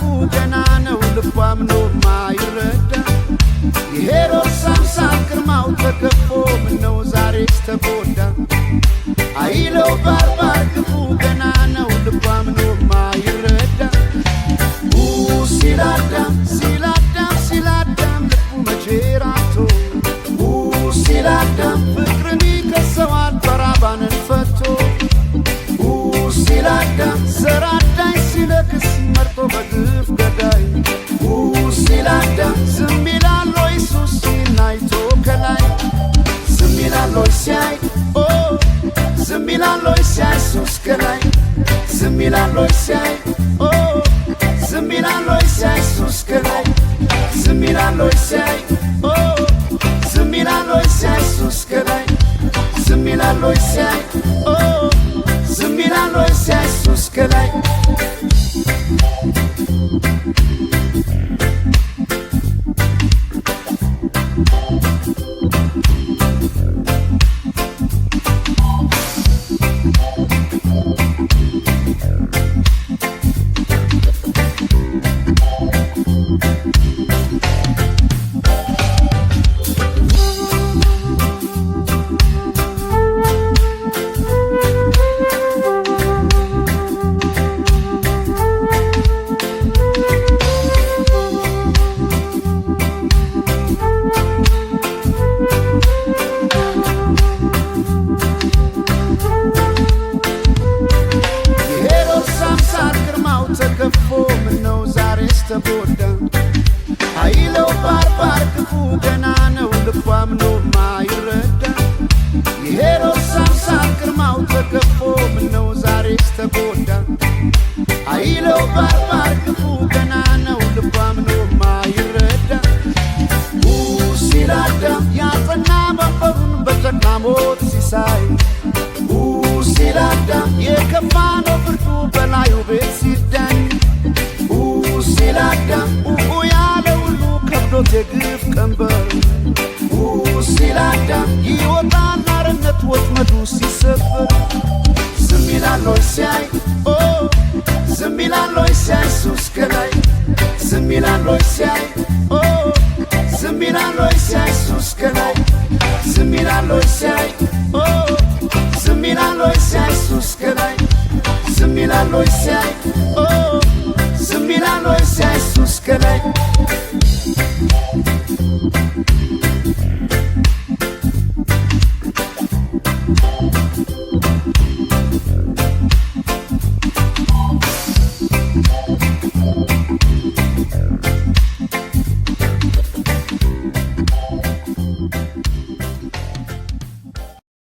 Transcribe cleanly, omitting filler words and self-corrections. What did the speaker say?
ክፉ ገና ነው ልቧም ነው ማይረዳ የሄሮድስ አምሳል ግርማው ተከፎ ምነው ዛሬስ ተጎዳ አይለው ባርባር ክፉ ገና ነው ልቧም ነው ማይረዳ ሲላዳም ሲላዳም ሲላዳም ልቡ መቼ ራቶ ሲላዳም ፍቅርን ይከሰዋል በራባንን ፈቶ ሲላዳም ዘራዳኝ ሲለክስ መርጦ በግፍ ገዳይ ሲላዳም ዝም ይላል ወይ ኢየሱስ ናይቶ ከላይ ዝም ይላል ወይ ሲያይ ዝም ይላል ወይ ሲያይ ኢየሱስ ከላይ ዝም ይላል ወይ ሲያይ ዝም ይላል ወይ ሲያይ ኢየሱስ ከላይ ዝም ይላል ወይ ሲያይ ዝም ይላል ወይ ሲያይ ኢየሱስ ከላይ ዝም ይላል ወይ ሲያይ ዝም ይላል ወይ ሲያይ ኢየሱስ ከላይ ተከፎ ምነው ዛሬስ ተጎዳ አይለው ባርባር ክፉ ገና ነው ልቧም ነው ማይረዳ የሄሮድስ አምሳል ግርማው ተከፎ ምነው ዛሬስ ተጎዳ አይለው ባርባር ክፉ ገና ነው ልቧም ነው ማይረዳ ሲላዳም ያጸና መንበሩን በጨቅላ ሞት ሲሳይ ሲላዳም የከፋ ነው ፍርዱ በላዩ ቤት ሲዳኝ ሲላዳም ያለ ሁሉ ከብዶት የግፍ ቀንበር ሲላዳም ይወጣል አርነት ወጥመዱ ሲሰበር ዝም ይላል ወይ ሲያይ ዝም ይላል ወይ ሲያይ ኢየሱስ ከላይ ዝም ይላል ወይ ሲያይ ዝም ይላል ወይ ሲያይ ኢየሱስ ከላይ ዝም ይላል ወይ ሲያይ ዝም ይላል ወይ ሲያይ ኢየሱስ ከላይ ዝም ይላል ወይ ሲያይ ዝም ይላል ወይ ሲያይ ኢየሱስ ከላይ